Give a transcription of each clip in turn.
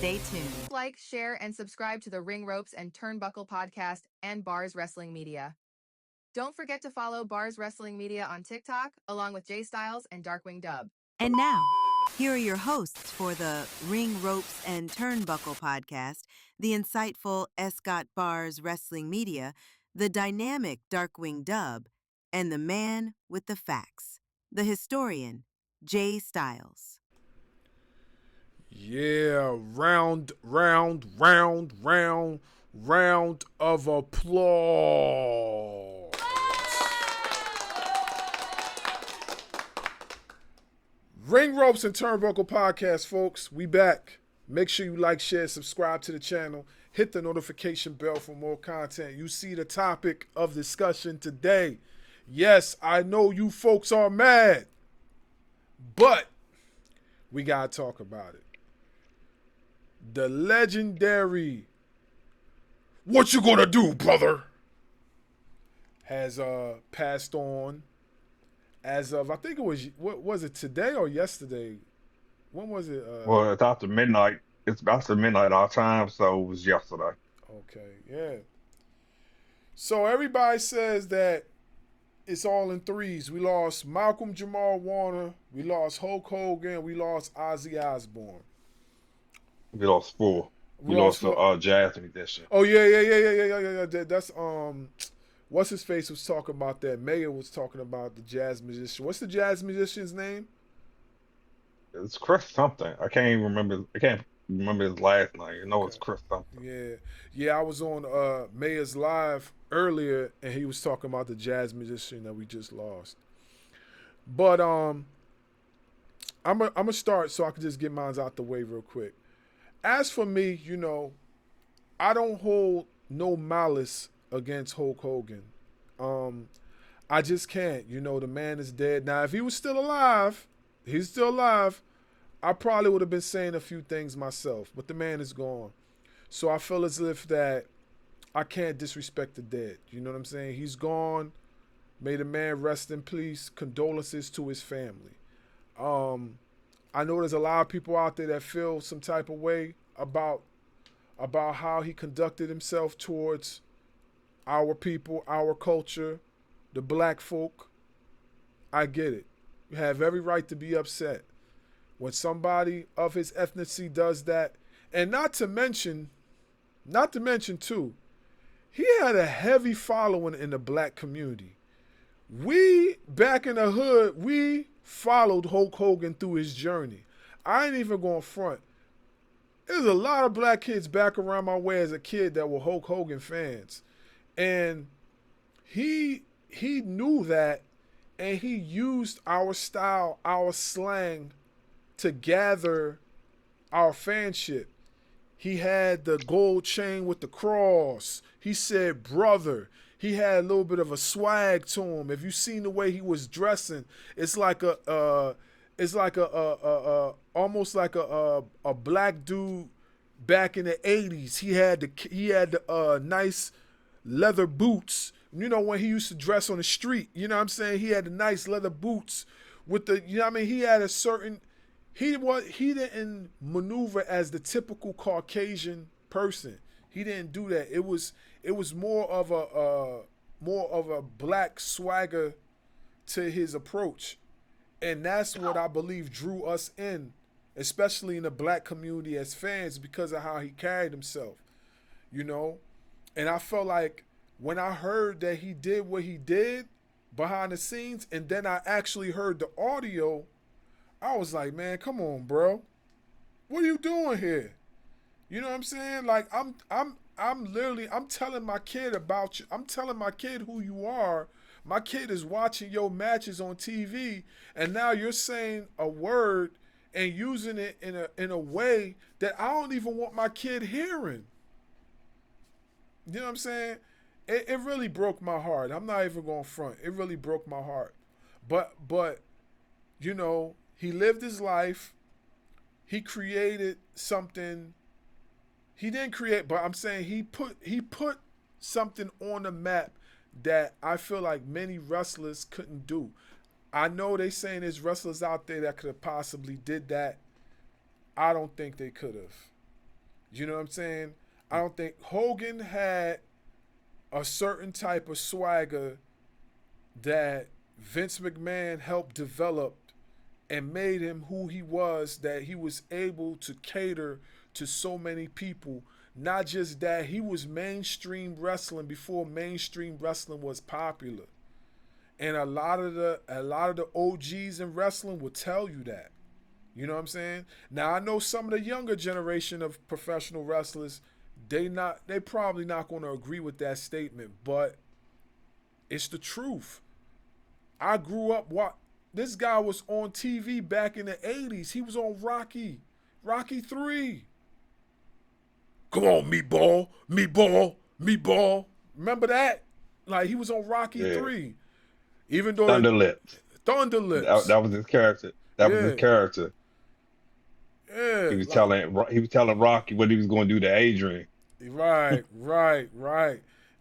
Stay tuned. Like, share, and subscribe to the Ring Ropes and Turnbuckle podcast and Bars Wrestling Media. Don't forget to follow Bars Wrestling Media on TikTok, along with Jay Styles and Darkwing Dub. And now, here are your hosts for the Ring Ropes and Turnbuckle podcast, the insightful Escott Bars Wrestling Media, the dynamic Darkwing Dub, and the man with the facts, the historian, Jay Styles. Yeah, round of applause. Ring Ropes and Turnbuckle podcast, folks. We back. Make sure you like, share, subscribe to the channel. Hit the notification bell for more content. You see the topic of discussion today. Yes, I know you folks are mad, but we gotta talk about it. The legendary "What you gonna do, brother?" has passed on as of, I think it was, what was it, today or yesterday? When was it? Well, it's after midnight. It's after midnight our time, so it was yesterday. Okay, yeah. So everybody says that it's all in threes. We lost Malcolm Jamal Warner, we lost Hulk Hogan, we lost Ozzy Osbourne. We lost four. We lost the Jazz edition. Oh yeah. That's what's his face was talking about that. Mayor was talking about the jazz musician. What's the jazz musician's name? It's Chris something. I can't even remember. I can't remember his last name. You know, it's Chris something. Yeah. I was on Mayor's Live earlier, and he was talking about the jazz musician that we just lost. But I'm gonna start so I can just get mine out the way real quick. As for me, I don't hold no malice against Hulk Hogan. I just can't. The man is dead. Now, if he was still alive, I probably would have been saying a few things myself, but the man is gone. So I feel as if that I can't disrespect the dead. You know what I'm saying? He's gone. May the man rest in peace. Condolences to his family. I know there's a lot of people out there that feel some type of way about how he conducted himself towards our people, our culture, the black folk. I get it. You have every right to be upset when somebody of his ethnicity does that. And not to mention too, he had a heavy following in the black community. We, back in the hood, we followed Hulk Hogan through his journey. I ain't even going front. There's a lot of black kids back around my way as a kid that were Hulk Hogan fans. And he knew that, and he used our style, our slang to gather our fanship. He had the gold chain with the cross. He said brother. He had a little bit of a swag to him. If you seen the way he was dressing, it's like almost like a black dude back in the 80s. He had the nice leather boots. When he used to dress on the street, you know what I'm saying? He had the nice leather boots with the, he had a certain, he didn't maneuver as the typical Caucasian person. He didn't do that. It was more of a black swagger to his approach. And that's what I believe drew us in, especially in the black community as fans, because of how he carried himself, And I felt like when I heard that he did what he did behind the scenes, and then I actually heard the audio, I was like, man, come on, bro. What are you doing here? You know what I'm saying? Like, I'm telling my kid about you. I'm telling my kid who you are. My kid is watching your matches on TV, and now you're saying a word and using it in a way that I don't even want my kid hearing. You know what I'm saying? It really broke my heart. I'm not even going front. It really broke my heart. But he lived his life. He created something. He didn't create, but I'm saying he put something on the map that I feel like many wrestlers couldn't do. I know they saying there's wrestlers out there that could have possibly did that. I don't think they could have. You know what I'm saying? I don't think Hogan had a certain type of swagger that Vince McMahon helped develop and made him who he was, that he was able to cater to so many people. Not just that, he was mainstream wrestling before mainstream wrestling was popular. And a lot of the OGs in wrestling will tell you that. You know what I'm saying? Now I know some of the younger generation of professional wrestlers, they probably not going to agree with that statement, but it's the truth. I grew up what this guy was on TV back in the 80s. He was on Rocky 3. Come on, meatball, meatball, meatball. Remember that? Like he was on Rocky Yeah. 3. Even though Thunder Lips. Thunder That, Lips. that was his character. That was his Yeah. character. Yeah. He was telling Rocky what he was going to do to Adrian. Right.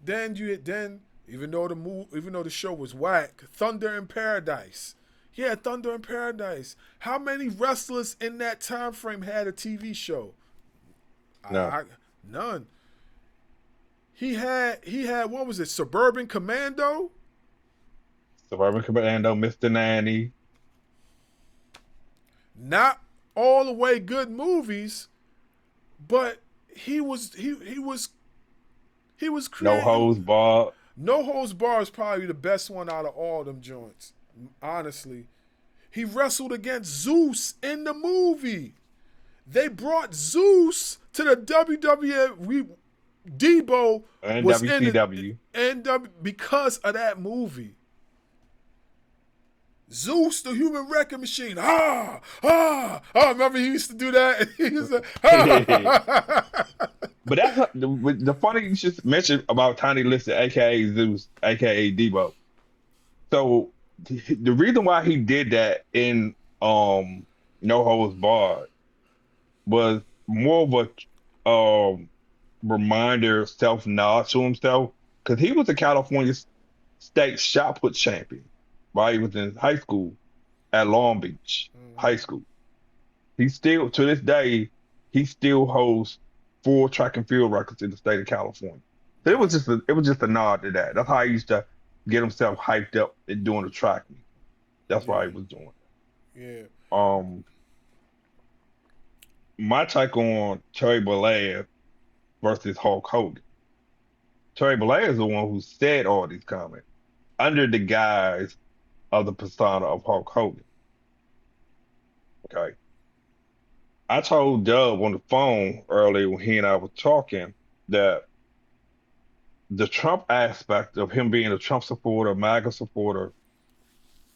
Then even though the show was whack, Thunder in Paradise. Yeah, Thunder in Paradise. How many wrestlers in that time frame had a TV show? No. None. He had what was it? Suburban Commando? Suburban Commando, Mr. Nanny, Not all the way good movies, but he was No creating. Hose Barred. No Holds Bar is probably the best one out of all them joints. Honestly, he wrestled against Zeus in the movie. They brought Zeus to the WWE. Debo And was in the WCW. because of that movie. Zeus, the human wrecking machine. Remember he used to do that? He used to, But the funny you just mentioned about Tiny Liston, aka Zeus, aka Debo. So the reason why he did that in No Holds Barred was more of a reminder, self nod to himself, because he was a California state shot put champion while he was in high school at Long Beach High School. He still, to this day, he still holds 4 track and field records in the state of California. So it was just a nod to that. That's how he used to get himself hyped up in doing the track meet. That's why he was doing yeah. it. My take on Terry Bollea versus Hulk Hogan. Terry Bollea is the one who said all these comments under the guise of the persona of Hulk Hogan. Okay. I told Dub on the phone earlier when he and I were talking that the Trump aspect of him being a Trump supporter, MAGA supporter,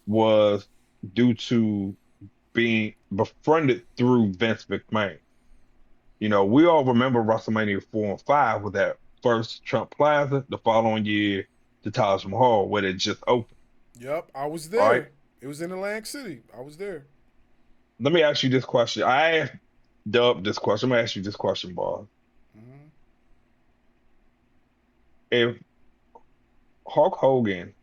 was due to being befriended through Vince McMahon. You know, we all remember WrestleMania 4 and 5 with that first Trump Plaza, the following year, the Taj Mahal, where it just opened. Yep, I was there. Right? It was in Atlantic City. I was there. Let me ask you this question. I asked Dub this question. I'm gonna ask you this question, Bob. Mm-hmm. If Hulk Hogan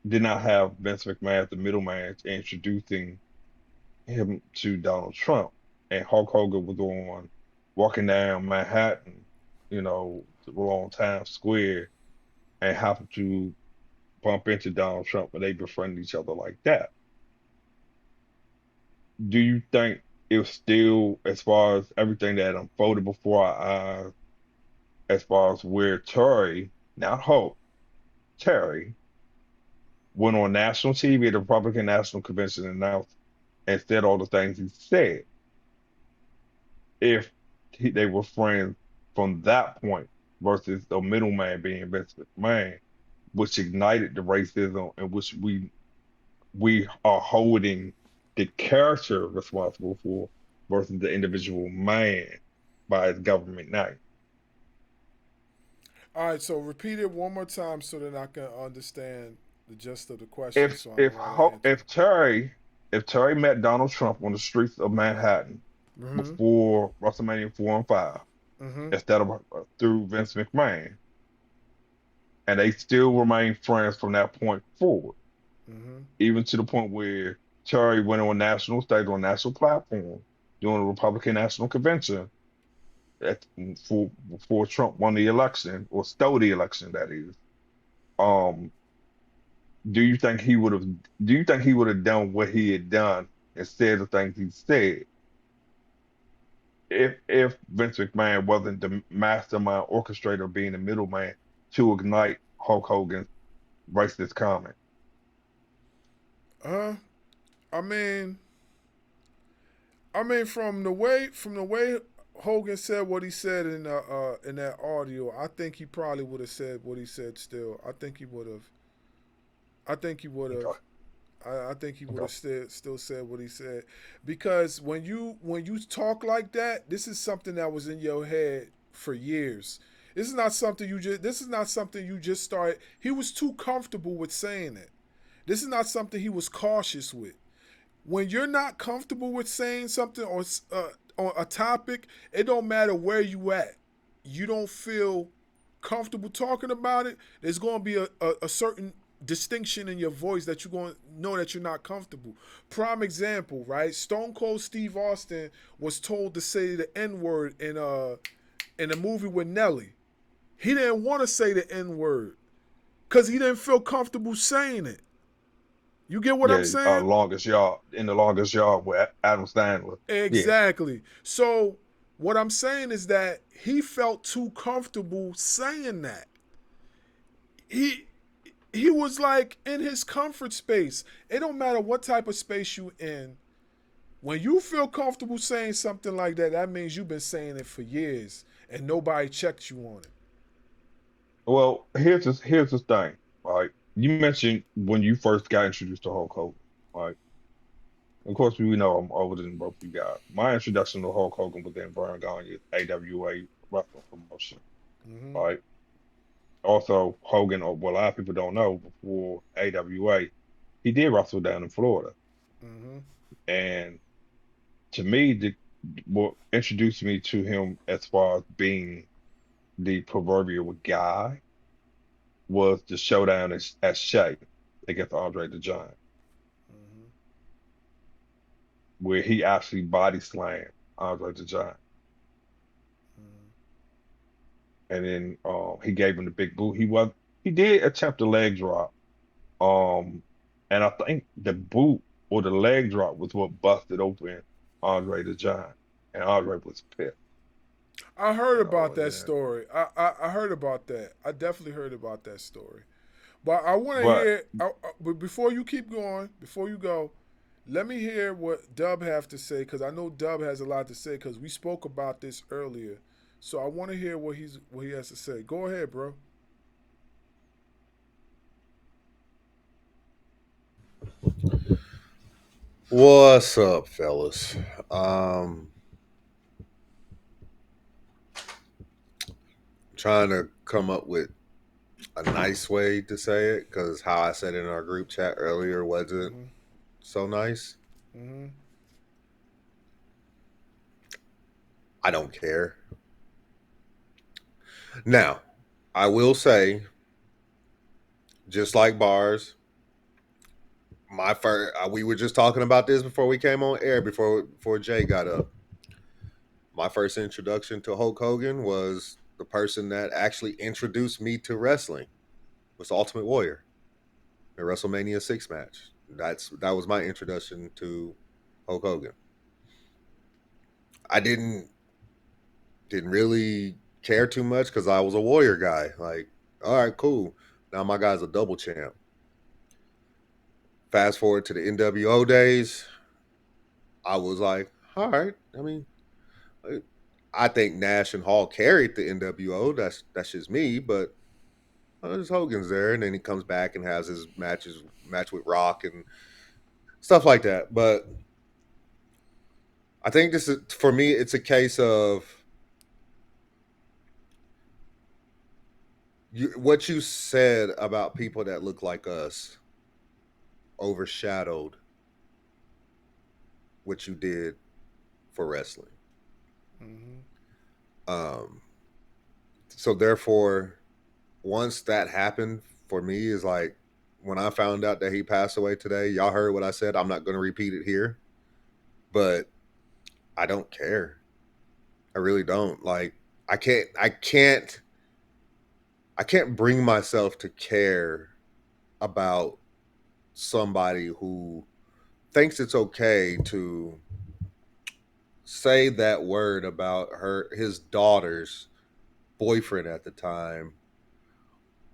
did not have Vince McMahon as the middleman introducing him to Donald Trump, and Hulk Hogan was on walking down Manhattan, along Times Square, and happened to bump into Donald Trump, and they befriended each other like that. Do you think it was still, as far as everything that unfolded before our eyes, as far as where Terry, not Hulk, Terry, went on national TV at the Republican National Convention and announced and said all the things he said, if they were friends from that point versus the middleman being Vince McMahon, which ignited the racism in which we are holding the character responsible for versus the individual man by his government name. All right, so repeat it one more time so that I can understand the gist of the question. If So I if know how to Ho- if Terry met Donald Trump on the streets of Manhattan answer. before WrestleMania 4 and 5, Mm-hmm. instead of through Vince McMahon, and they still remain friends from that point forward, Mm-hmm. even to the point where Terry went on national stage, on national platform, during the Republican National Convention, at, before Trump won the election or stole the election, that is. Um, do you think he would have? Do you think he would have done what he had done and said the things he said if Vince McMahon wasn't the mastermind orchestrator, being the middleman to ignite Hulk Hogan's racist comment? Uh, I mean, from the way Hogan said what he said in that audio, I think he probably would have said what he said. Still, I think he would have. I think he would have. Okay. I think he would Okay. have still said what he said, because when you talk like that, this is something that was in your head for years. This is not something you just. This is not something you just started. He was too comfortable with saying it. This is not something he was cautious with. When you're not comfortable with saying something on a topic, it don't matter where you at. You don't feel comfortable talking about it. There's going to be a certain distinction in your voice that you're going to know that you're not comfortable. Prime example, right? Stone Cold Steve Austin was told to say the N word in a movie with Nelly. He didn't want to say the N word because he didn't feel comfortable saying it. You get what I'm Yeah, saying? longest yard in the longest yard with Adam Sandler. Yeah, Exactly. So what I'm saying is that he felt too comfortable saying that. He he was like in his comfort space. It don't matter what type of space you in. When you feel comfortable saying something like that, that means you've been saying it for years and nobody checked you on it. well, here's the thing, right? You mentioned when you first got introduced to Hulk Hogan, right? Of course, we know I'm older than both you guys. My introduction to Hulk Hogan was in Vern Gagne's AWA wrestling promotion, Mm-hmm. right? Also, Hogan, or well, a lot of people don't know, before AWA, he did wrestle down in Florida. Mm-hmm. And to me, what introduced me to him as far as being the proverbial guy was the showdown at Shea against Andre the Giant, Mm-hmm. where he actually body slammed Andre the Giant. Mm-hmm. And then he gave him the big boot. He did attempt a leg drop. Um, and I think the boot or the leg drop was what busted open Andre the Giant, and Andre was pissed. I heard about And that then, story. I heard about that. I definitely heard about that story. But I want to but hear. But before you keep going, before you go, let me hear what Dub have to say, because I know Dub has a lot to say because we spoke about this earlier. So I want to hear what he has to say. Go ahead, bro. What's up, fellas? Um, Trying to come up with a nice way to say it because how I said it in our group chat earlier wasn't Mm-hmm. so nice. Mm-hmm. I don't care. Now, I will say, just like bars, my first we were just talking about this before we came on air before Jay got up. My first introduction to Hulk Hogan was the person that actually introduced me to wrestling was Ultimate Warrior. The WrestleMania 6 match. That was my introduction to Hulk Hogan. I didn't really care too much because I was a Warrior guy. Like, all right, cool. Now my guy's a double champ. Fast forward to the NWO days, I was like, all right. I mean, I think Nash and Hall carried the NWO. That's just me, but there's Hogan's there, and then he comes back and has his match with Rock and stuff like that. But I think this is for me. It's a case of what you said about people that look like us overshadowed what you did for wrestling. Mm-hmm. Um, so therefore, once that happened for me, is like when I found out that he passed away today. Y'all heard what I said. I'm not going to repeat it here, but I don't care. I really don't. Like I can't bring myself to care about somebody who thinks it's okay to say that word about his daughter's boyfriend at the time.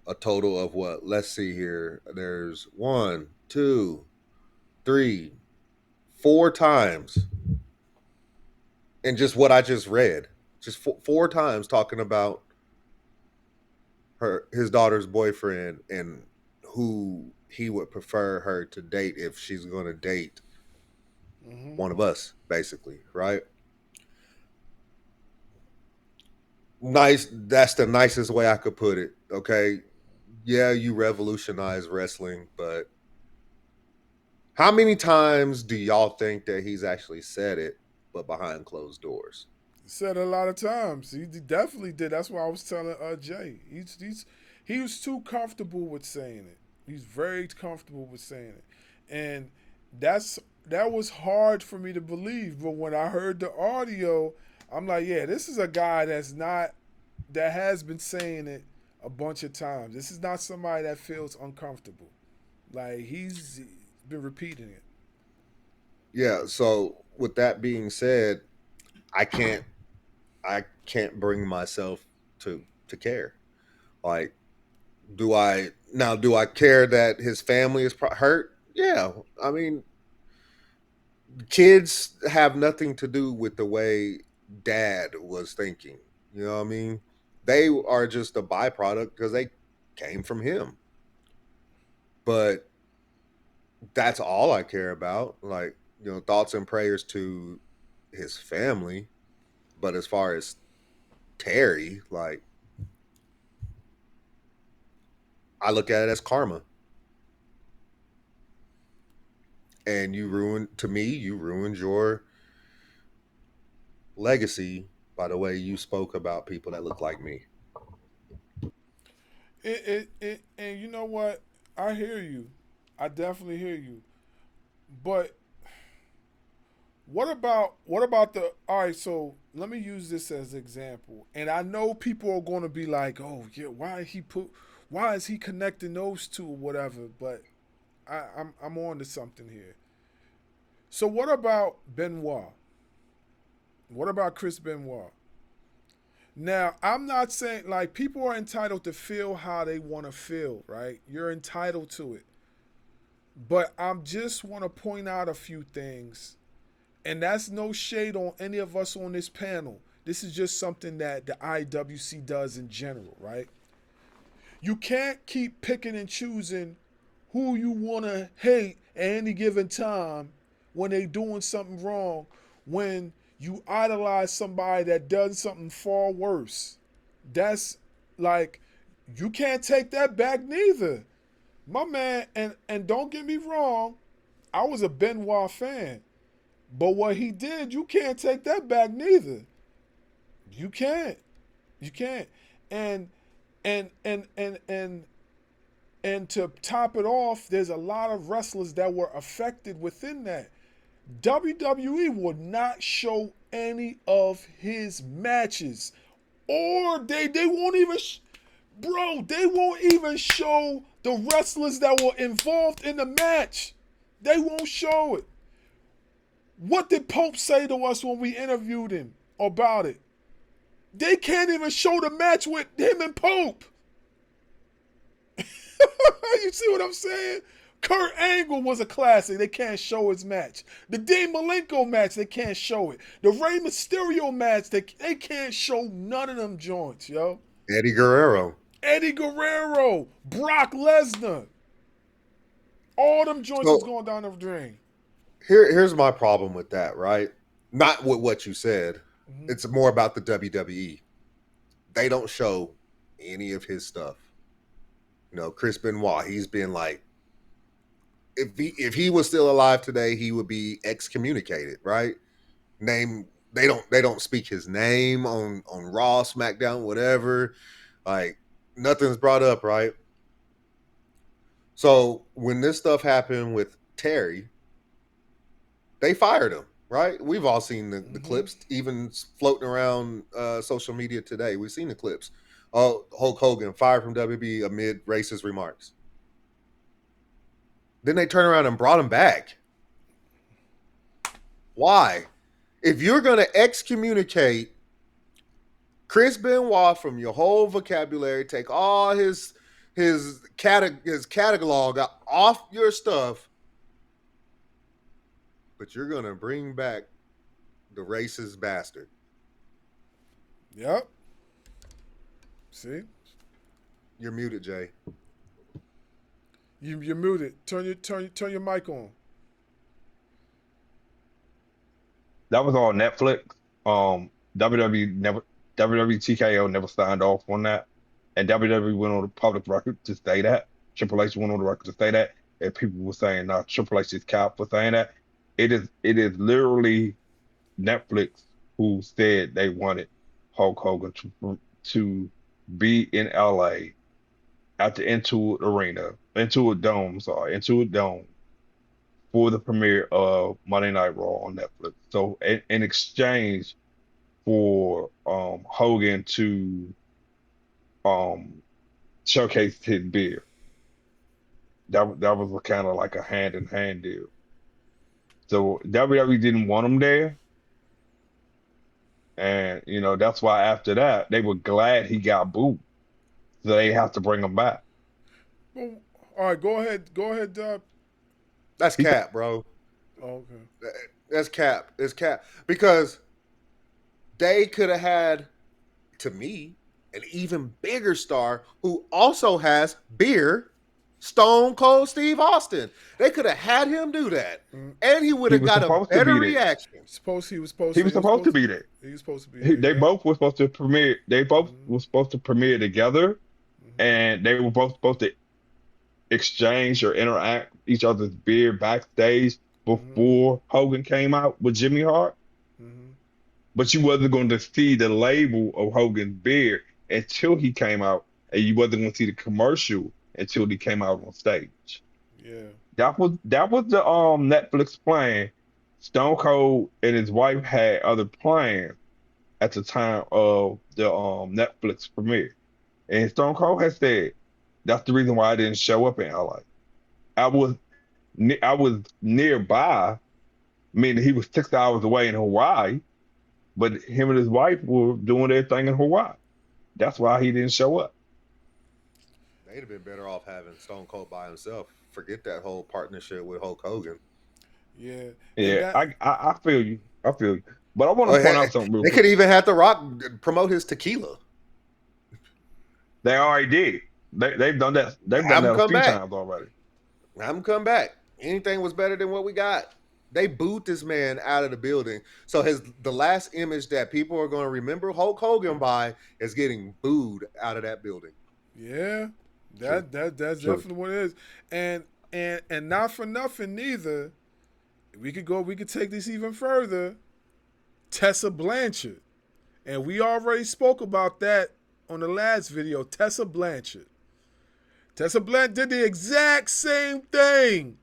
A total of what? Let's see here. There's one, two, three, four times, and just what I just read, just four times talking about his daughter's boyfriend and who he would prefer her to date if she's going to date Hmm. one of us, basically, right? Nice. That's the nicest way I could put it. Okay. Yeah, you revolutionized wrestling, but how many times do y'all think that he's actually said it, but behind closed doors? Said it a lot of times. Definitely did. That's why I was telling Jay. He was too comfortable with saying it. He's very comfortable with saying it, and that was hard for me to believe. But when I heard the audio, I'm like, yeah, this is a guy that has been saying it a bunch of times. This is not somebody that feels uncomfortable. Like he's been repeating it. Yeah. So with that being said, I can't I can't bring myself to care. Like, do I care that his family is hurt? Yeah. I mean, kids have nothing to do with the way dad was thinking. You know what I mean? They are just a byproduct because they came from him. But that's all I care about. Like, thoughts and prayers to his family. But as far as Terry, like, I look at it as karma. And you ruined your legacy by the way you spoke about people that look like me. And you know what? I hear you. I definitely hear you. But what about the all right, so let me use this as an example. And I know people are gonna be like, oh yeah, why is he connecting those two or whatever? But I'm on to something here. So what about Benoit? What about Chris Benoit? Now, I'm not saying like people are entitled to feel how they want to feel, right? You're entitled to it. But I'm just want to point out a few things. And that's no shade on any of us on this panel. This is just something that the IWC does in general, right? You can't keep picking and choosing who you want to hate at any given time when they doing something wrong, when you idolize somebody that does something far worse. That's like you can't take that back neither. My man, and don't get me wrong, I was a Benoit fan. But what he did, you can't take that back neither. You can't. You can't. And and and and and and to top it off, there's a lot of wrestlers that were affected within that. WWE would not show any of his matches, or they won't even, bro. They won't even show the wrestlers that were involved in the match. They won't show it. What did Pope say to us when we interviewed him about it? They can't even show the match with him and Pope. You see what I'm saying? Kurt Angle was a classic. They can't show his match. The Dean Malenko match, they can't show it. The Rey Mysterio match, they can't show none of them joints, yo. Eddie Guerrero. Eddie Guerrero, Brock Lesnar, all them joints was So going down the drain. here's my problem with that, right? Not with what you said. Mm-hmm. It's more about the WWE. They don't show any of his stuff. Chris Benoit, he's been like, if he was still alive today, he would be excommunicated, right? Name they don't speak his name on Raw, SmackDown, whatever. Like nothing's brought up, right? So when this stuff happened with Terry, they fired him. right? We've all seen the clips, even floating around social media today. We've seen the clips. Oh, Hulk Hogan fired from WB amid racist remarks. Then they turn around and brought him back. Why? If you're going to excommunicate Chris Benoit from your whole vocabulary, take all his catalog off your stuff, but you're going to bring back the racist bastard. Yep. See? You're muted, Jay. You're muted. Turn your mic on. That was on Netflix. WWE TKO never signed off on that, and WWE went on the public record to say that. Triple H went on the record to say that, and people were saying, "Nah, Triple H is cap for saying that." It is literally Netflix who said they wanted Hulk Hogan to be in LA at the Intuit Dome for the premiere of Monday Night Raw on Netflix. So in exchange for Hogan to showcase his beer, that was kind of like a hand in hand deal. So WWE didn't want him there, and that's why after that they were glad he got booed. So they have to bring him back. Well, all right, go ahead, Dub. That's cap, bro. Oh, okay. That's cap. It's cap. Because they could have had, to me, an even bigger star who also has beer, Stone Cold Steve Austin. They could have had him do that. And he would have got a better reaction. He was supposed He was supposed to be there. He was supposed to be there. They both were supposed to premiere. They both were supposed to premiere together, and they were both supposed to exchange or interact each other's beer backstage before Hogan came out with Jimmy Hart. But you wasn't going to see the label of Hogan's beer until he came out, and you wasn't going to see the commercial until he came out on stage. Yeah. That was the Netflix plan. Stone Cold and his wife had other plans at the time of the Netflix premiere. And Stone Cold has said, that's the reason why I didn't show up in LA. I was nearby, meaning he was 6 hours away in Hawaii, but him and his wife were doing their thing in Hawaii. That's why he didn't show up. They'd have been better off having Stone Cold by himself. Forget that whole partnership with Hulk Hogan. Yeah. Yeah, I feel you. But I want to point out something real quick. They could even have The Rock promote his tequila. They already did. They've done that. They've done that a few times already. Have him come back. Anything was better than what we got. They booed this man out of the building. So the last image that people are going to remember Hulk Hogan by is getting booed out of that building. Yeah. That's definitely what it is. And not for nothing neither. We could take this even further. Tessa Blanchard. And we already spoke about that on the last video. Tessa Blanchard did the exact same thing.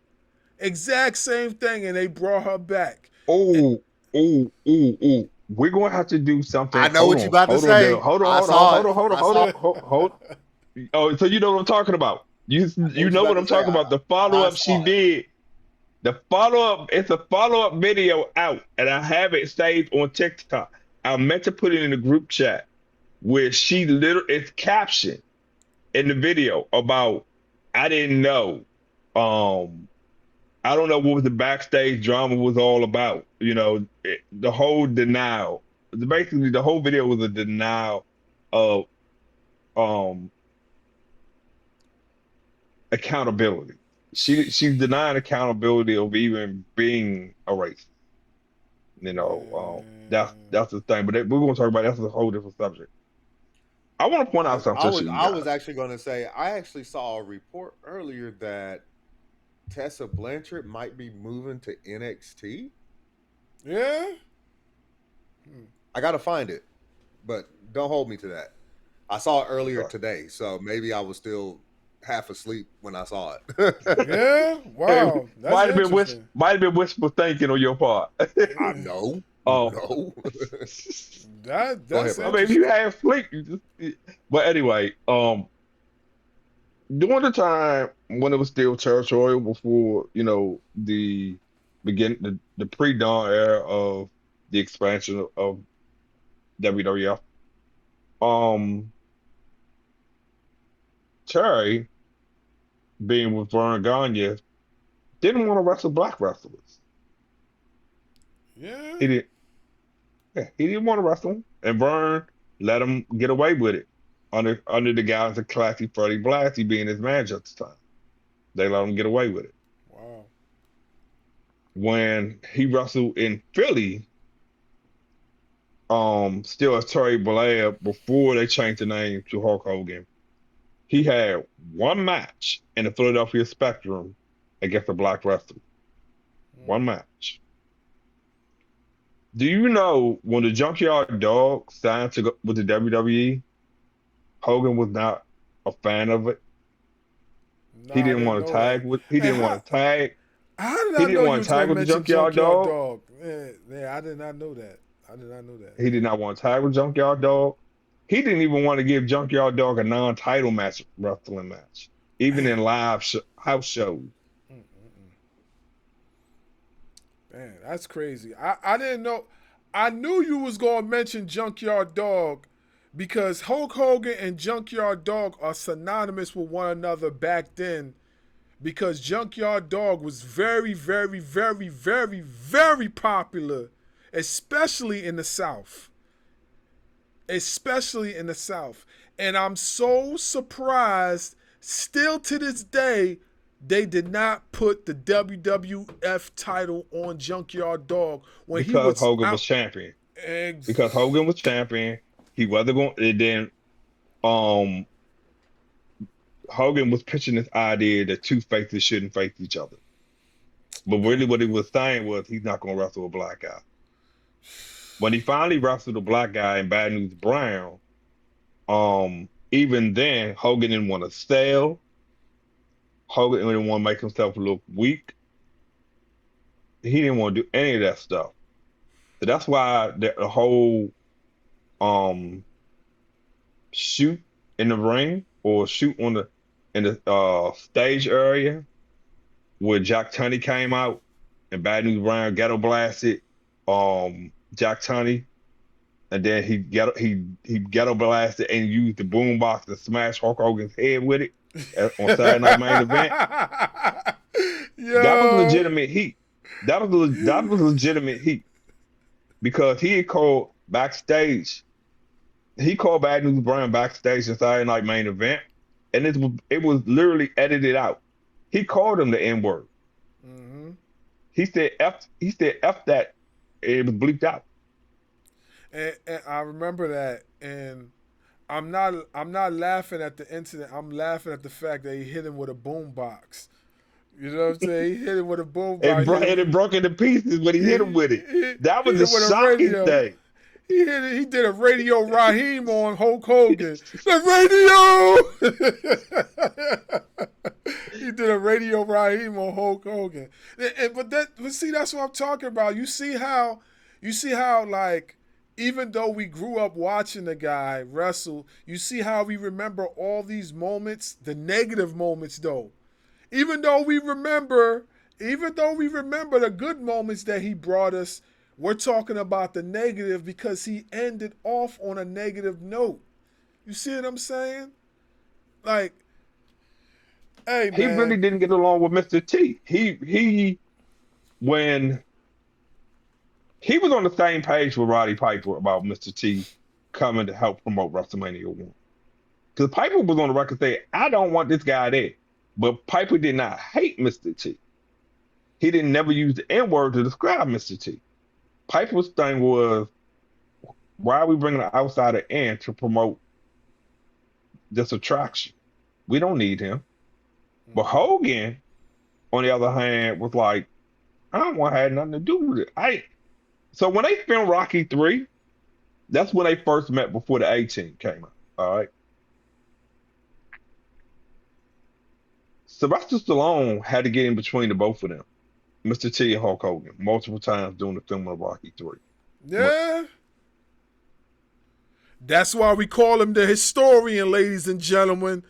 And they brought her back. We're going to have to do something. I know what you're about to say. Hold on. Oh, so you know what I'm talking about. You know what I'm talking about. The follow-up she did. The follow-up, it's a follow-up video out, and I have it saved on TikTok. I meant to put it in the group chat where it's captioned in the video about, I didn't know. I don't know what the backstage drama was all about. The whole denial. Basically, the whole video was a denial of accountability. She's denying accountability of even being a racist. That's the thing. But we're going to talk about that's a whole different subject. I want to point out something. I was actually going to say, I actually saw a report earlier that Tessa Blanchard might be moving to NXT. Yeah. I got to find it, but don't hold me to that. I saw it earlier today, so maybe I was still half asleep when I saw it. Yeah, wow, It that's interesting. might have been wishful thinking on your part. I know. Um, No. Go That's ahead, I bro. mean, if you interesting. have sleep, you just. But anyway, during the time when it was still territorial, before the the pre-dawn era of the expansion of WWF, um, Terry, being with Vern Gagne, didn't want to wrestle black wrestlers. Yeah. He didn't. Yeah, he didn't want to wrestle them, and Vern let him get away with it under the guise of Classy Freddie Blassie being his manager at the time. They let him get away with it. Wow. When he wrestled in Philly, still as Terry Bollea before they changed the name to Hulk Hogan, he had one match in the Philadelphia Spectrum against a black wrestler. One match. Do you know when the Junkyard Dog signed to go with the WWE, Hogan was not a fan of it. No, He I didn't didn't want to know that. tag with. He Hey, didn't want to tag. how did He I didn't know you want was to tag gonna with the mention Junkyard Junkyard Dog. Dog? Yeah, I did not know that. I did not know that. He did not want to tag with Junkyard Dog. He didn't even want to give Junkyard Dog a non-title match, wrestling match, even Man, in live house shows. man, that's crazy. I didn't know. I knew you was gonna mention Junkyard Dog because Hulk Hogan and Junkyard Dog are synonymous with one another back then. Because Junkyard Dog was very, very, very, very, very popular, especially in the South. Especially in the South. And I'm so surprised, still to this day, they did not put the WWF title on Junkyard Dog when he Because was Hogan was out. champion. Because Hogan was champion, he wasn't going. And then um, Hogan was pitching this idea that two faces shouldn't face each other. But really, what he was saying was he's not going to wrestle a black guy. When he finally wrestled a black guy in Bad News Brown, even then Hogan didn't want to sell. Hogan didn't want to make himself look weak. He didn't want to do any of that stuff. So that's why the whole shoot in the ring or shoot on the in the stage area where Jack Tunney came out and Bad News Brown ghetto blasted Jack Tunney, and then he ghetto blasted and used the boombox to smash Hulk Hogan's head with it on Saturday Night Main Event. That was Yo. legitimate heat. That was legitimate heat because he had called backstage. He called Bad News Brown backstage in Saturday Night Main Event, and it was literally edited out. He called him the N word. Mm-hmm. He said F that. It was bleeped out. And I remember that, and I'm not laughing at the incident. I'm laughing at the fact that he hit him with a boom box. You know what I'm saying? He hit him with a boom box. It broke into pieces when he hit him with it. That Hit was a him with a shocking radio. thing. He hit it. He did a radio Raheem on Hulk Hogan. The radio. He did a radio Raheem on Hulk Hogan. But see, that's what I'm talking about. You see how like, even though we grew up watching the guy wrestle, you see how we remember all these moments, the negative moments though. Even though we remember the good moments that he brought us, we're talking about the negative because he ended off on a negative note. You see what I'm saying? Like, hey, He man. really didn't get along with Mr. T. When he was on the same page with Roddy Piper about Mr. T coming to help promote WrestleMania 1. Because Piper was on the record saying, I don't want this guy there. But Piper did not hate Mr. T. He didn't never use the N-word to describe Mr. T. Piper's thing was, why are we bringing an outsider in to promote this attraction? We don't need him. But Hogan, on the other hand, was like, I don't want to have nothing to do with it. So when they filmed Rocky 3, that's when they first met before the A-Team came out. All right. Sylvester Stallone had to get in between the both of them, Mr. T and Hulk Hogan, multiple times during the filming of Rocky 3. Yeah. That's why we call him the historian, ladies and gentlemen.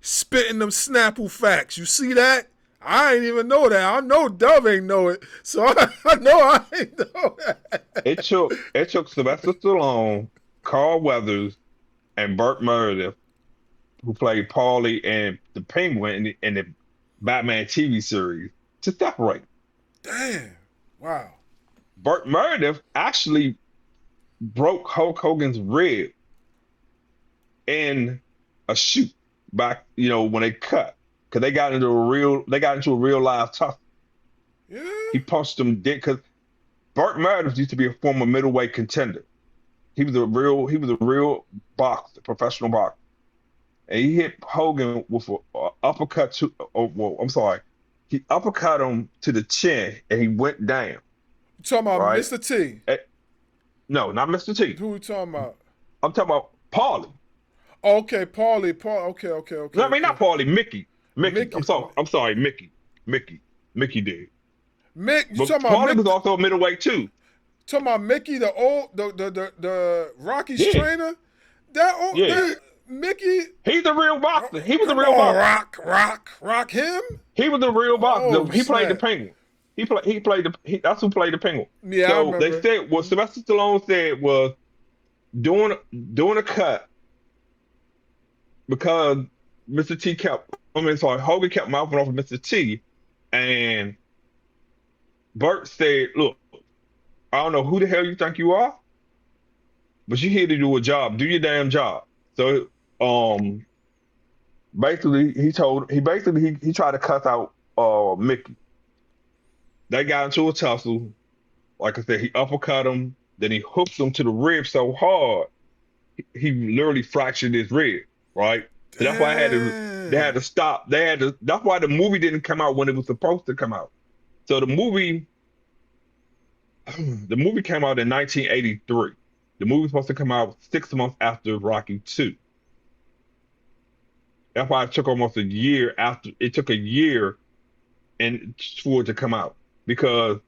Spitting them Snapple facts. You see that? I ain't even know that. I know Dove ain't know it. So I know I ain't know that. It took Sylvester Stallone, Carl Weathers, and Burt Meredith, who played Paulie and the Penguin in the Batman TV series, to separate. Damn. Wow. Burt Meredith actually broke Hulk Hogan's rib in a shoot back, when they cut, because they got into a real live tussle. Yeah. He punched him dead because Burt Meredith used to be a former middleweight contender. He was a real boxer, professional boxer, and he hit Hogan with an uppercut he uppercut him to the chin, and he went down. You talking about Right? Mr. T? No, not Mr. T. Who we talking about? I'm talking about Paulie. Okay, Paulie. Okay. No, I mean not Paulie. Mickey. Mickey. I'm sorry. Mickey did. Mick, you But talking about Paulie Mick? was also a middleweight too. Talking about Mickey, the Rocky's Yeah. trainer? That Mickey. He's the real boxer. He was the Come real on, boxer. rock him. He was the real boxer. Oh, He played the snap. Penguin. That's who played the Penguin. Yeah, I So remember. they said what Sylvester Stallone said was doing a cut because Hogan kept mouthing off of Mr. T, and Burt said, "Look, I don't know who the hell you think you are, but you're here to do a job. Do your damn job." So, basically, he tried to cuss out Mickey. They got into a tussle. Like I said, he uppercut him, then he hooked him to the rib so hard, he literally fractured his rib. Right. So that's why they had to stop. That's why the movie didn't come out when it was supposed to come out. So the movie came out in 1983. The movie was supposed to come out 6 months after Rocky 2. That's why it took almost a year after. It took a year for it to come out because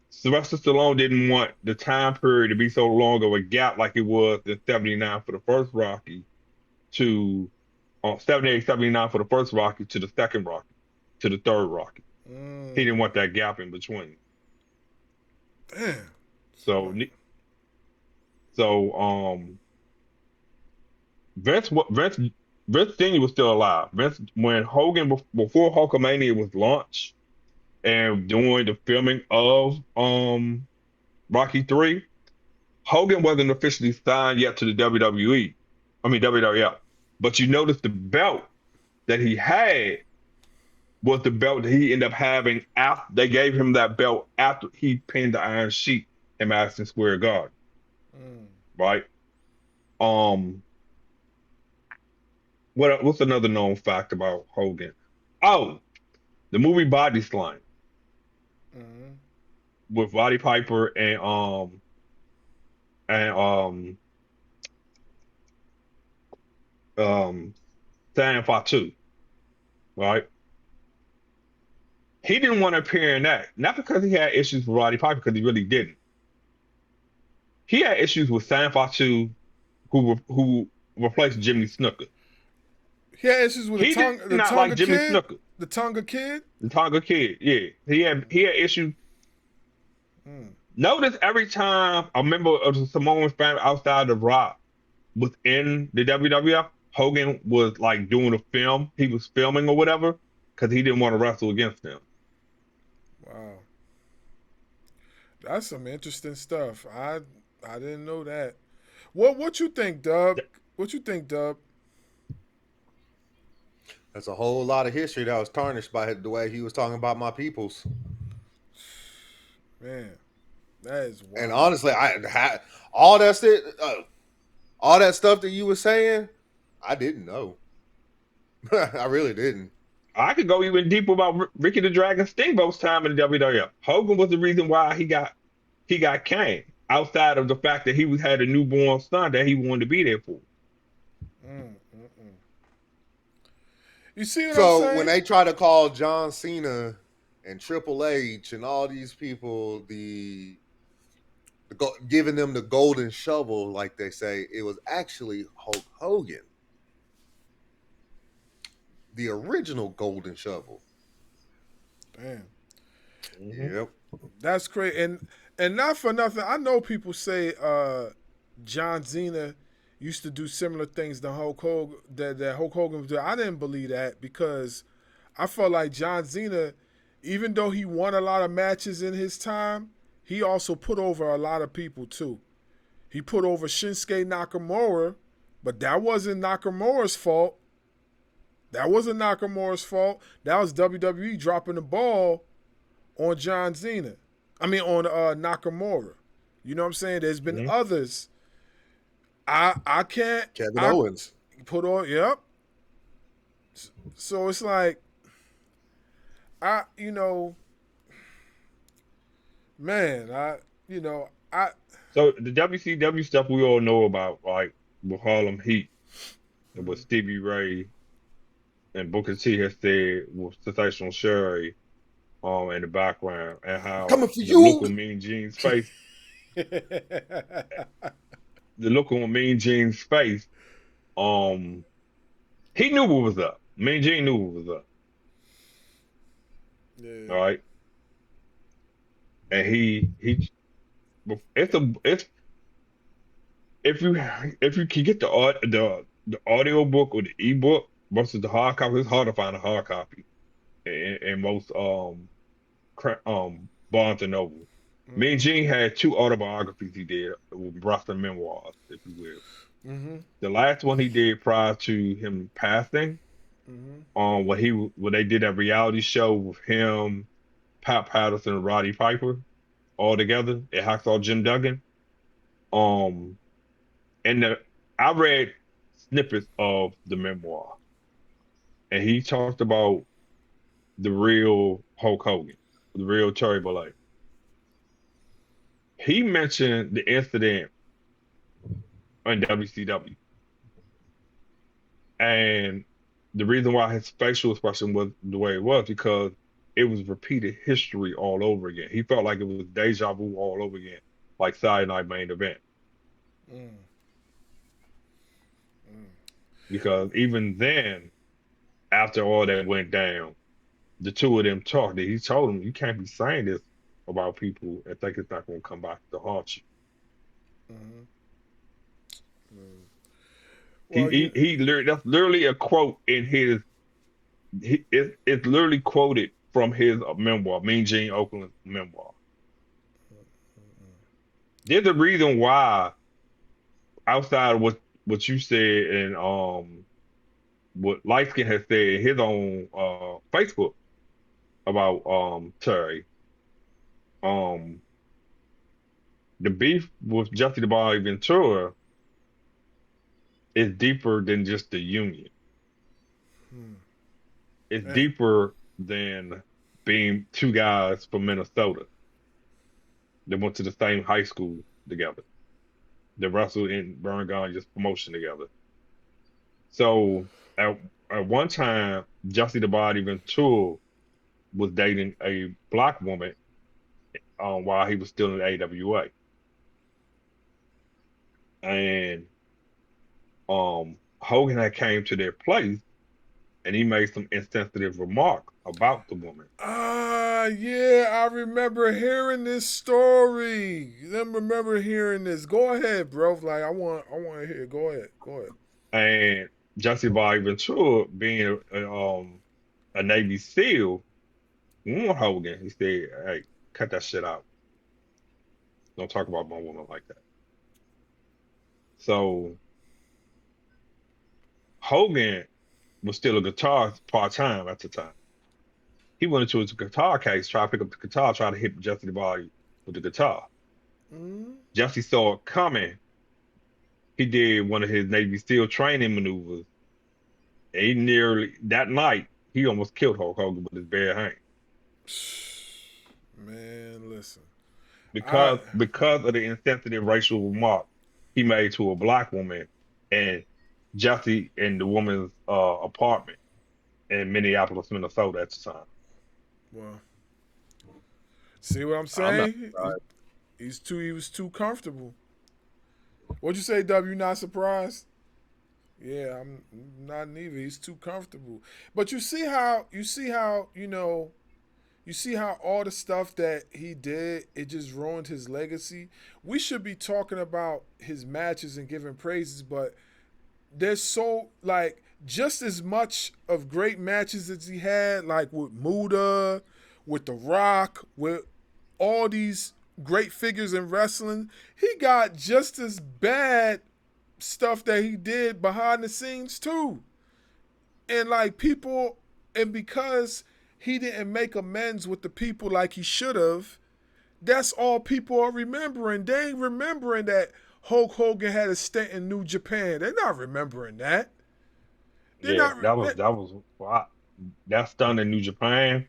Sylvester Stallone didn't want the time period to be so long of a gap like it was in 79 for the first Rocky to 78, 79 for the first Rocky to the second Rocky to the third Rocky. He didn't want that gap in between. Damn. So Vince Senior was still alive. When Hogan, before Hulkamania was launched and during the filming of Rocky 3, Hogan wasn't officially signed yet to the WWF. But you notice the belt that he had was the belt that he ended up having after they gave him that belt after he pinned the Iron Sheik in Madison Square Garden. Right? What's another known fact about Hogan? Oh, the movie Body Slam with Roddy Piper and Sam Fatu, right? He didn't want to appear in that, not because he had issues with Roddy Piper, because he really didn't. He had issues with Sam Fatu, who replaced Jimmy Snuka. He had issues with the Tonga Jimmy kid. Snuka. The Tonga kid. The Tonga kid, yeah. He had issues. Notice every time a member of the Samoan family outside of Rock was in the WWF, Hogan was like doing a film. He was filming or whatever because he didn't want to wrestle against them. Wow, that's some interesting stuff. I didn't know that. What you think, Dub? What you think, Dub? That's a whole lot of history that was tarnished by the way he was talking about my peoples. Man, that is wild. And honestly, all that stuff that you were saying, I didn't know. I really didn't. I could go even deeper about Ricky the Dragon Steamboat's time in the WWF. Hogan was the reason why he got canned, outside of the fact that he had a newborn son that he wanted to be there for. You see what I'm So saying? when they try to call John Cena and Triple H and all these people giving them the golden shovel, like they say, it was actually Hulk Hogan, the original golden shovel. Damn, Mm-hmm. Yep. that's crazy. And not for nothing, I know people say John Cena used to do similar things to Hulk Hogan that Hulk Hogan was doing. I didn't believe that because I felt like John Cena, even though he won a lot of matches in his time, he also put over a lot of people too. He put over Shinsuke Nakamura, but that wasn't Nakamura's fault. That wasn't Nakamura's fault. That was WWE dropping the ball on John Cena. I mean on Nakamura. You know what I'm saying? There's been Mm-hmm. others. I can't Kevin I Owens. put on yep. So it's like I man, I So the WCW stuff we all know about, like with Harlem Heat and what Stevie Ray and Booker T has said with Sensational Sherry in the background, and how Coming for the look you. on Mean Gene's face, the look on Mean Gene's face, um, he knew what was up. Mean Gene knew what was up. yeah. All right, and it's if you can get the audio book or the ebook versus the hard copy, it's hard to find a hard copy in most Barnes and Noble. Me and Mm-hmm. Gene had two autobiographies he did with wrestling memoirs, if you will. Mm-hmm. The last one he did prior to him passing, Mm-hmm. when they did that reality show with him, Pat Patterson, and Roddy Piper all together at Hacksaw Jim Duggan. Um, and I read snippets of the memoir, and he talked about the real Hulk Hogan, the real Terry Bollea. He mentioned the incident on WCW, and the reason why his facial expression was the way it was because it was repeated history all over again. He felt like it was deja vu all over again, like Saturday Night Main Event. Mm. Because even then, after all that went down, the two of them talked. He told him, "You can't be saying this about people and think it's not going to come back to haunt you." Mm-hmm. He Well, that's literally a quote in his. It's literally quoted from his memoir, Mean Gene Oakland's memoir. There's a reason why, outside of what you said and what Lightskin has said in his own Facebook about Terry. Um, the beef with Jesse the Body Ventura is deeper than just the union. mm. It's Eh, deeper than being two guys from Minnesota that went to the same high school together. They wrestled in Burn Gun just promotion together. So at one time, Jesse the Body Ventura was dating a black woman while he was still in the AWA. And Hogan had came to their place and he made some insensitive remarks about the woman. Yeah, I remember hearing this story. I remember hearing this. Go ahead, bro. Like I want to hear. Go ahead. Go ahead. And Jesse Bobby Ventura, being a Navy SEAL, warned Hogan. He said, "Hey, cut that shit out. Don't talk about my woman like that." So Hogan was still a guitarist part time at the time. He went into his guitar case, tried to pick up the guitar, tried to hit Jesse the Body with the guitar. Mm-hmm. Jesse saw it coming. He did one of his Navy SEAL training maneuvers. And he nearly that night he almost killed Hulk Hogan with his bare hand Man, listen. I because of the insensitive racial remark he made to a black woman and Jesse in the woman's apartment. in Minneapolis, Minnesota at the time. Well, see what I'm I'm not saying? surprised. He was too comfortable. What'd you say, W? You not surprised? Yeah, I'm not neither. He's too comfortable. But you see how all the stuff that he did, it just ruined his legacy. We should be talking about his matches and giving praises, but there's so like just as much of great matches as he had, like with Muda, with The Rock, with all these great figures in wrestling. He got just as bad stuff that he did behind the scenes too. And like people, and because he didn't make amends with the people like he should have, that's all people are remembering. They ain't remembering that Hulk Hogan had a stint in New Japan. They're not remembering that. They're Yeah, not. that was wow. That's done in New Japan.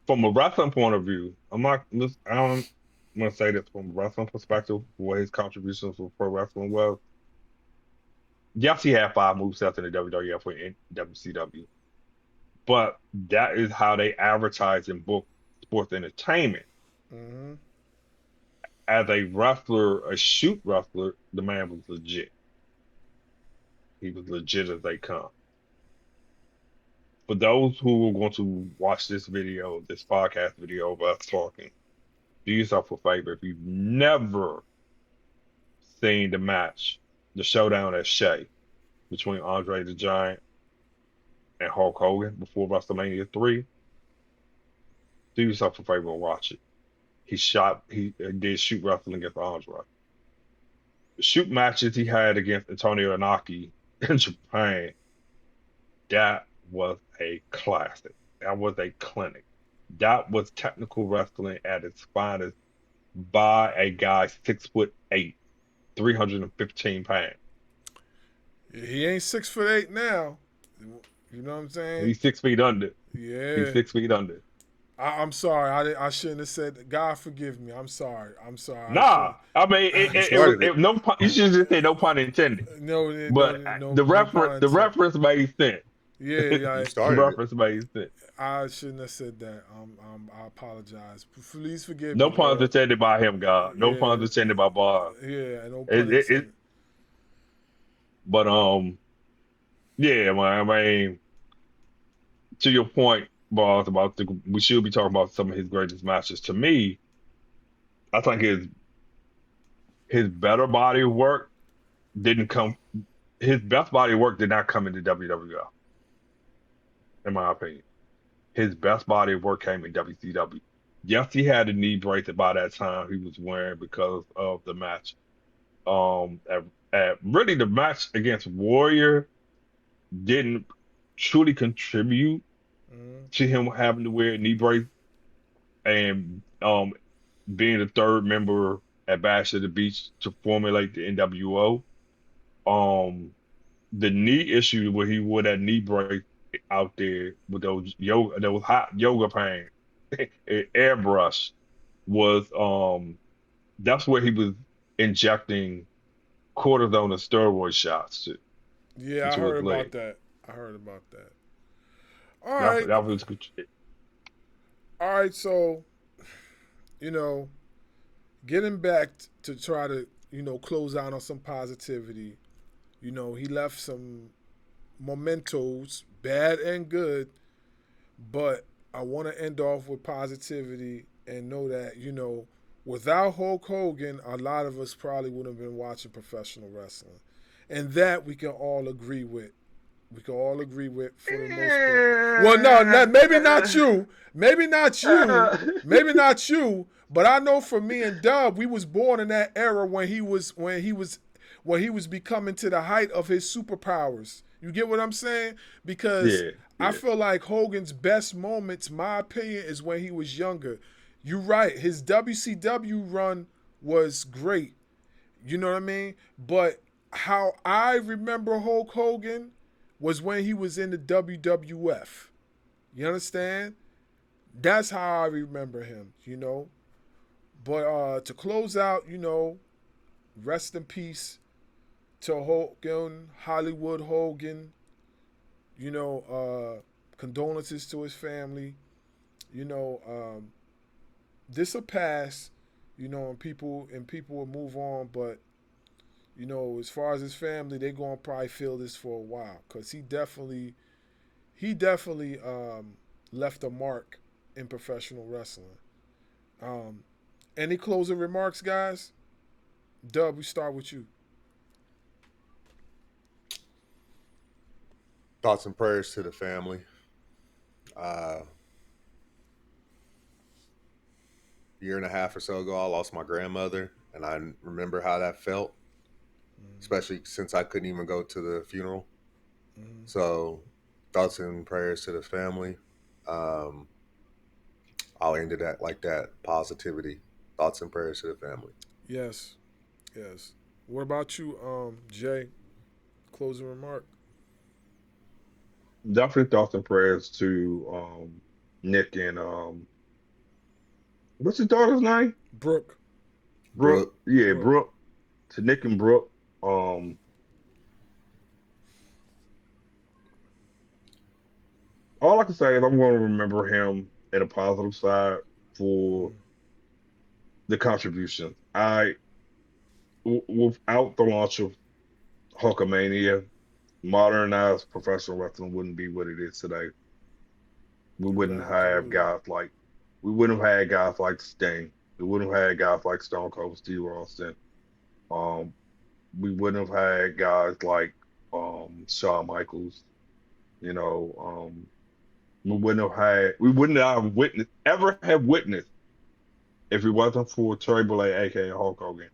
From a wrestling point of view, I don't want to say this from a wrestling perspective, what his contributions for pro wrestling was. Yes, he had 5 movesets in the WWF and WCW, but that is how they advertise and book sports entertainment. Mm-hmm. As a wrestler, a shoot wrestler, the man was legit. He was legit as they come. For those who are going to watch this video, this podcast video of us talking, do yourself a favor. If you've never seen the match, the showdown at Shea between Andre the Giant and Hulk Hogan before WrestleMania 3, do yourself a favor and watch it. He did shoot wrestling against Andre. The shoot matches he had against Antonio Inoki in Japan, that was a classic. That was a clinic. That was technical wrestling at its finest by a guy 6'8", 315 pounds. He ain't 6'8" now. You know what I'm saying? He's 6 feet under. He's Yeah. 6 feet under. I'm sorry. I shouldn't have said that. God forgive me. I'm sorry. I'm sorry. Nah, I mean, He started it. no pun, you should just say no pun intended. No, But no pun the intended. reference made sense. Yeah, You like, The started it. reference made sense. I shouldn't have said that. I apologize. Please forgive No me, puns Lord. intended by him, God. No Yeah, puns intended by Bob. yeah, no pun It, intended. but yeah, man. I mean, to your point, Bob, we should be talking about some of his greatest matches. To me, I think his better body of work didn't come. His best body of work did not come into WWF, in my opinion. His best body of work came in WCW. Yes, he had a knee brace by that time he was wearing because of the match. Really, the match against Warrior didn't truly contribute Mhm. to him having to wear a knee brace and being the third member at Bash at the Beach to formulate the NWO. Um, the knee issue where he wore that knee brace out there with those hot yoga pants, airbrush was that's where he was injecting cortisone and steroid shots Yeah, I into his heard about leg. that. I heard about that. All That right, that was all right. So, you know, getting back to try to close out on some positivity. He left some mementos, bad and good, but I want to end off with positivity and know that, without Hulk Hogan, a lot of us probably wouldn't have been watching professional wrestling. And that we can all agree with. We can all agree with for the most part. Well, no, maybe not you. Maybe not you. Maybe not you. But I know for me and Dub, we was born in that era when he was becoming to the height of his superpowers. You get what I'm saying? Because yeah, I yeah. feel like Hogan's best moments, my opinion, is when he was younger. You're right. His WCW run was great. You know what I mean? But how I remember Hulk Hogan was when he was in the WWF. You understand? That's how I remember him. But to close out, rest in peace to Hogan, Hollywood Hogan. You know, condolences to his family. You know, this will pass. You know, and people will move on. But you know, as far as his family, they gonna probably feel this for a while because he definitely left a mark in professional wrestling. Um, any closing remarks, guys? Dub, we start with you. Thoughts and prayers to the family. Uh, Year and a half or so ago, I lost my grandmother, and I remember how that felt, especially since I couldn't even go to the funeral. Mm-hmm. So, thoughts and prayers to the family. Um, I'll end it at like that. Positivity. Thoughts and prayers to the family. Yes, yes. What about you, Jay? Closing remark. Definitely thoughts and prayers to Nick and what's his daughter's name? Brooke. Brooke. Brooke. Yeah, Brooke. Brooke. To Nick and Brooke. Um, all I can say is I'm going to remember him in a positive side for the contribution. Without the launch of Hulkamania, modernized professional wrestling wouldn't be what it is today. We wouldn't have Absolutely. guys like we wouldn't have had guys like Sting. We wouldn't have had guys like Stone Cold Steve Austin. Um, we wouldn't have had guys like Shawn Michaels. You know, we wouldn't have witnessed if it wasn't for Terry Bollea, aka Hulk Hogan.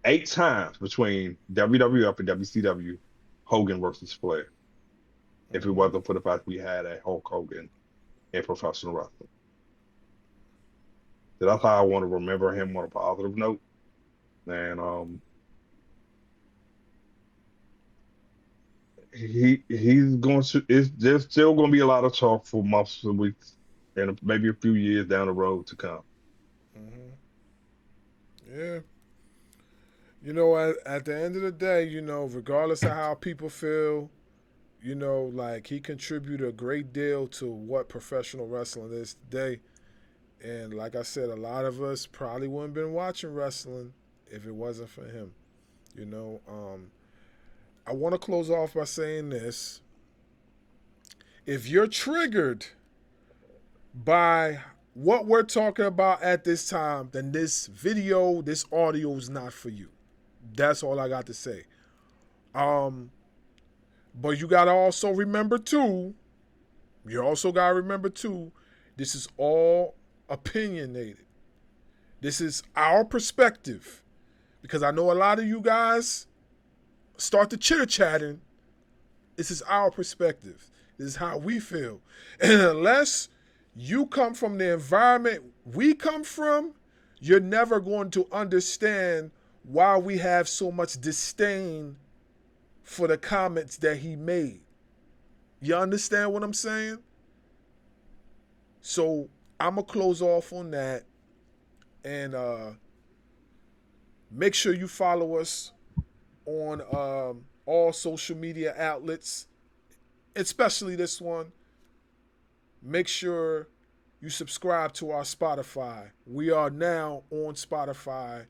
8 times between WWF and WCW, Hogan versus Flair. If it Mm-hmm. wasn't for the fact we had a Hulk Hogan in professional wrestling. So that's how I want to remember him on a positive note. And he's going to there's still going to be a lot of talk for months and weeks and maybe a few years down the road to come. Mm-hmm. Yeah. You know, at the end of the day, you know, regardless of how people feel, you know, like he contributed a great deal to what professional wrestling is today. And like I said, a lot of us probably wouldn't been watching wrestling if it wasn't for him. You know, I want to close off by saying this. If you're triggered by what we're talking about at this time, then this video, this audio is not for you. That's all I got to say. Um, but you gotta also remember too, this is all opinionated. This is our perspective. Because I know a lot of you guys start to chitter chatting. This is our perspective. This is how we feel. And unless you come from the environment we come from, you're never going to understand why we have so much disdain for the comments that he made. You understand what I'm saying? So I'm going to close off on that. And make sure you follow us on all social media outlets, especially this one. Make sure you subscribe to our Spotify. We are now on Spotify,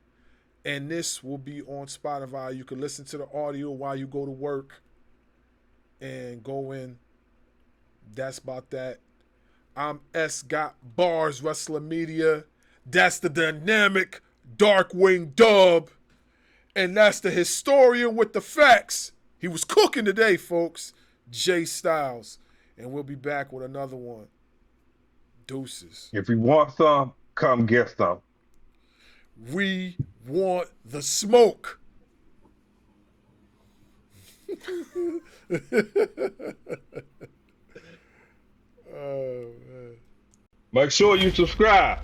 and this will be on Spotify. You can listen to the audio while you go to work and go in. That's about that. I'm S. Got Bars Wrestling Media. That's the dynamic Darkwing Dub. And that's the historian with the facts. He was cooking today, folks. Jay Styles. And we'll be back with another one. Deuces. If you want some, come get some. We want the smoke. Oh, man. Make sure you subscribe.